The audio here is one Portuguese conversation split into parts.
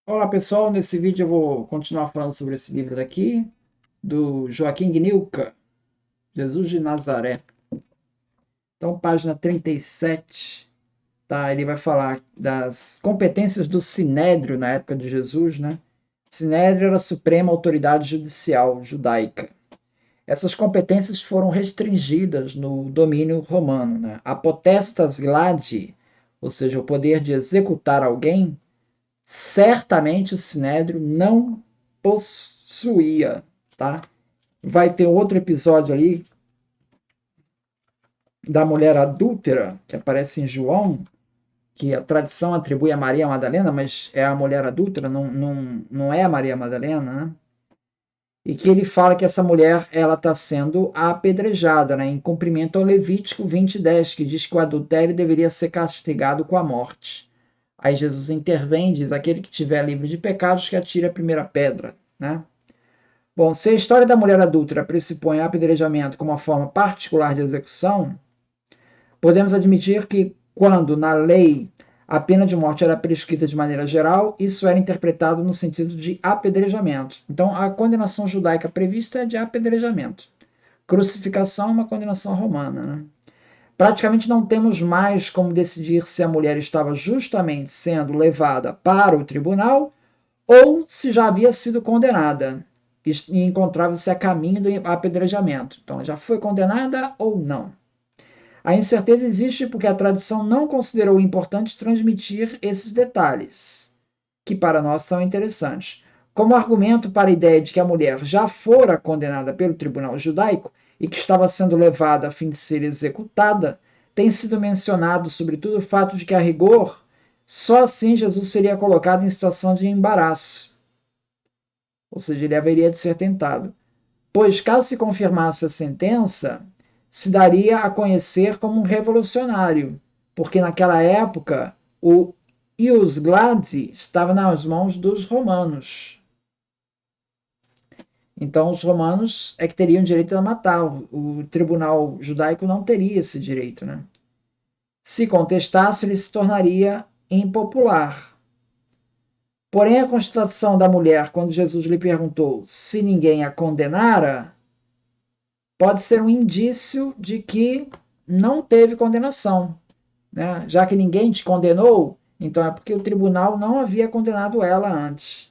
Olá pessoal, nesse vídeo eu vou continuar falando sobre esse livro daqui, do Joaquim Gnilka, Jesus de Nazaré. Então, página 37, tá? Ele vai falar das competências do Sinédrio na época de Jesus, né? Sinédrio era a suprema autoridade judicial judaica. Essas competências foram restringidas no domínio romano, né? A potestas gladi, ou seja, o poder de executar alguém, certamente o Sinédrio não possuía, tá? Vai ter outro episódio ali da mulher adúltera, que aparece em João, que a tradição atribui a Maria Madalena, mas é a mulher adúltera, não é a Maria Madalena, né? E que ele fala que essa mulher ela está sendo apedrejada, né, em cumprimento ao Levítico 20:10, que diz que o adultério deveria ser castigado com a morte. Aí Jesus intervém, diz: aquele que tiver livre de pecados que atire a primeira pedra, né? Bom, se a história da mulher adúltera pressupõe apedrejamento como uma forma particular de execução, podemos admitir que, quando na lei a pena de morte era prescrita de maneira geral, isso era interpretado no sentido de apedrejamento. Então, a condenação judaica prevista é de apedrejamento. Crucificação é uma condenação romana, né? Praticamente não temos mais como decidir se a mulher estava justamente sendo levada para o tribunal ou se já havia sido condenada e encontrava-se a caminho do apedrejamento. Então, ela já foi condenada ou não? A incerteza existe porque a tradição não considerou importante transmitir esses detalhes, que para nós são interessantes. Como argumento para a ideia de que a mulher já fora condenada pelo tribunal judaico e que estava sendo levada a fim de ser executada, tem sido mencionado, sobretudo, o fato de que, a rigor, só assim Jesus seria colocado em situação de embaraço, ou seja, ele haveria de ser tentado. Pois, caso se confirmasse a sentença, se daria a conhecer como um revolucionário, porque naquela época o ius gladi estava nas mãos dos romanos. Então, os romanos é que teriam direito a matar. O tribunal judaico não teria esse direito, né? Se contestasse, ele se tornaria impopular. Porém, a constatação da mulher, quando Jesus lhe perguntou se ninguém a condenara, pode ser um indício de que não teve condenação, né? Já que ninguém te condenou, então é porque o tribunal não havia condenado ela antes.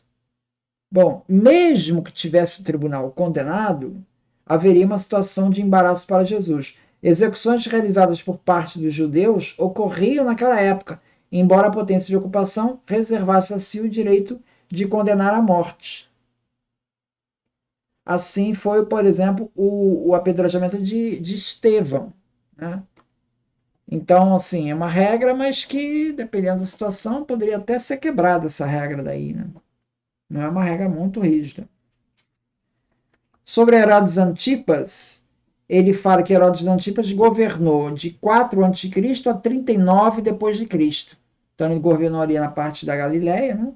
Bom, mesmo que tivesse o tribunal condenado, haveria uma situação de embaraço para Jesus. Execuções realizadas por parte dos judeus ocorriam naquela época, embora a potência de ocupação reservasse a si o direito de condenar à morte. Assim foi, por exemplo, o apedrejamento de Estevão, né? Então, assim, é uma regra, mas que, dependendo da situação, poderia até ser quebrada essa regra daí, né? Não é uma regra muito rígida. Sobre Herodes Antipas, ele fala que Herodes Antipas governou de 4 a.C. a 39 depois de Cristo. Então ele governou ali na parte da Galileia, né?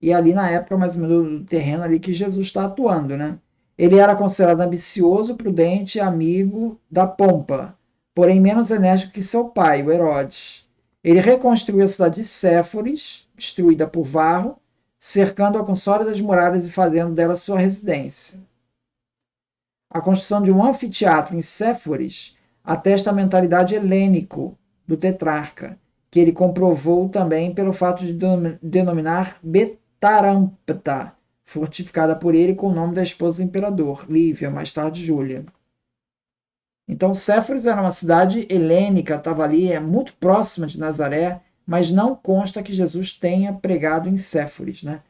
E ali na época mais ou menos do terreno ali que Jesus está atuando, né? Ele era considerado ambicioso, prudente, amigo da pompa, porém menos enérgico que seu pai, o Herodes. Ele reconstruiu a cidade de Séforis, destruída por Varro, cercando-a com sólidas muralhas e fazendo dela sua residência. A construção de um anfiteatro em Séforis atesta a mentalidade helênico do tetrarca, que ele comprovou também pelo fato de denominar Betarampta, fortificada por ele com o nome da esposa do imperador, Lívia, mais tarde Júlia. Então, Séforis era uma cidade helênica, estava ali, é muito próxima de Nazaré, mas não consta que Jesus tenha pregado em Séforis, né?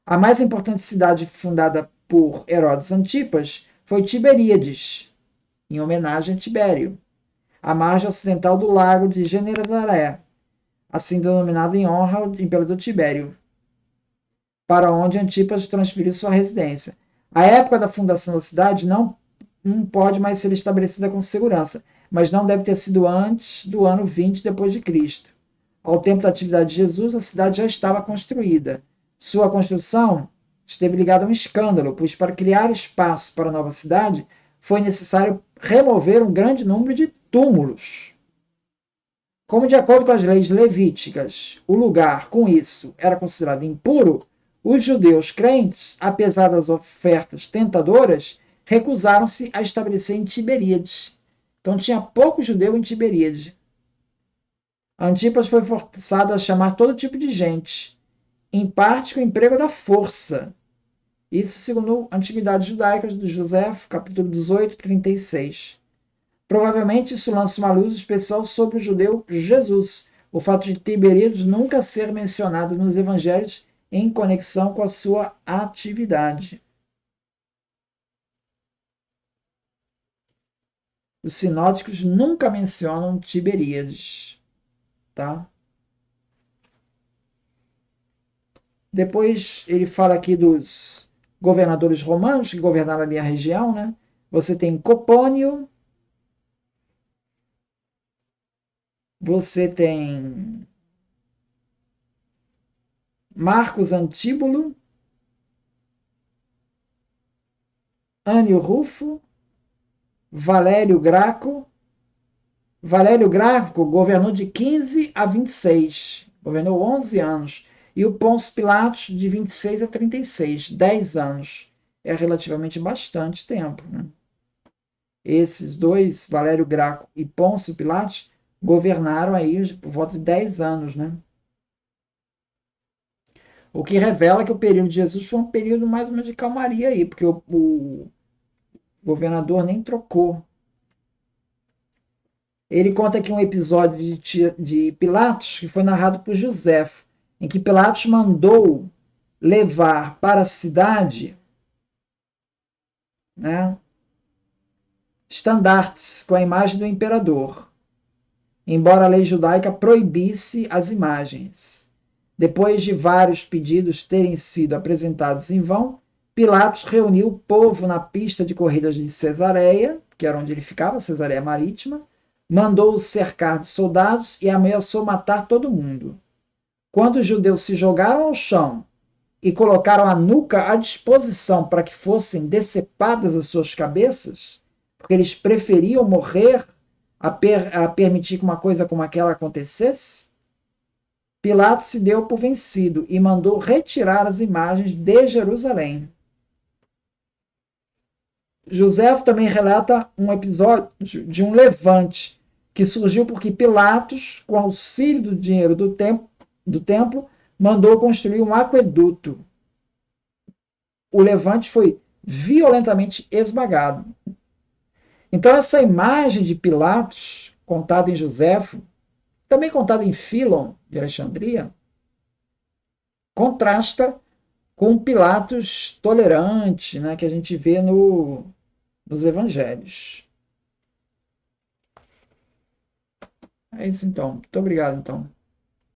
A mais importante cidade fundada por Herodes Antipas foi Tiberíades, em homenagem a Tibério, à margem ocidental do lago de Genezaré, assim denominado em honra ao imperador Tibério, para onde Antipas transferiu sua residência. A época da fundação da cidade não pode mais ser estabelecida com segurança, mas não deve ter sido antes do ano 20 depois de Cristo. Ao tempo da atividade de Jesus, a cidade já estava construída. Sua construção esteve ligada a um escândalo, pois para criar espaço para a nova cidade foi necessário remover um grande número de túmulos. Como, de acordo com as leis levíticas, o lugar, com isso, era considerado impuro, Os judeus crentes, apesar das ofertas tentadoras, recusaram-se a estabelecer em Tiberíades. Então tinha pouco judeu em Tiberíades. Antipas foi forçado a chamar todo tipo de gente, em parte com o emprego da força. Isso segundo Antiguidades Judaicas do José, capítulo 18, 36. Provavelmente isso lança uma luz especial sobre o judeu Jesus, o fato de Tiberíades nunca ser mencionado nos evangelhos em conexão com a sua atividade. Os sinóticos nunca mencionam Tiberíades, tá? Depois ele fala aqui dos governadores romanos que governaram ali a região, né? Você tem Copônio, você tem Marcos Antíbulo, Ânio Rufo, Valério Graco. Valério Graco governou de 15 a 26, governou 11 anos. E o Pôncio Pilatos de 26 a 36, 10 anos. É relativamente bastante tempo, né? Esses dois, Valério Graco e Pôncio Pilatos, governaram aí por volta de 10 anos, né? O que revela que o período de Jesus foi um período mais ou menos de calmaria aí, porque o governador nem trocou. Ele conta aqui um episódio de Pilatos que foi narrado por José, em que Pilatos mandou levar para a cidade, né, estandartes com a imagem do imperador, embora a lei judaica proibisse as imagens. Depois de vários pedidos terem sido apresentados em vão, Pilatos reuniu o povo na pista de corridas de Cesareia, que era onde ele ficava, Cesareia Marítima, mandou-os cercar de soldados e ameaçou matar todo mundo. Quando os judeus se jogaram ao chão e colocaram a nuca à disposição para que fossem decepadas as suas cabeças, porque eles preferiam morrer a permitir que uma coisa como aquela acontecesse, Pilatos se deu por vencido e mandou retirar as imagens de Jerusalém. José também relata um episódio de um levante que surgiu porque Pilatos, com auxílio do dinheiro do templo, mandou construir um aqueduto. O levante foi violentamente esmagado. Então, essa imagem de Pilatos, contada em Joséfo, também contada em Fílon, de Alexandria, contrasta com o Pilatos tolerante, né, que a gente vê nos evangelhos. É isso então. Muito obrigado, então.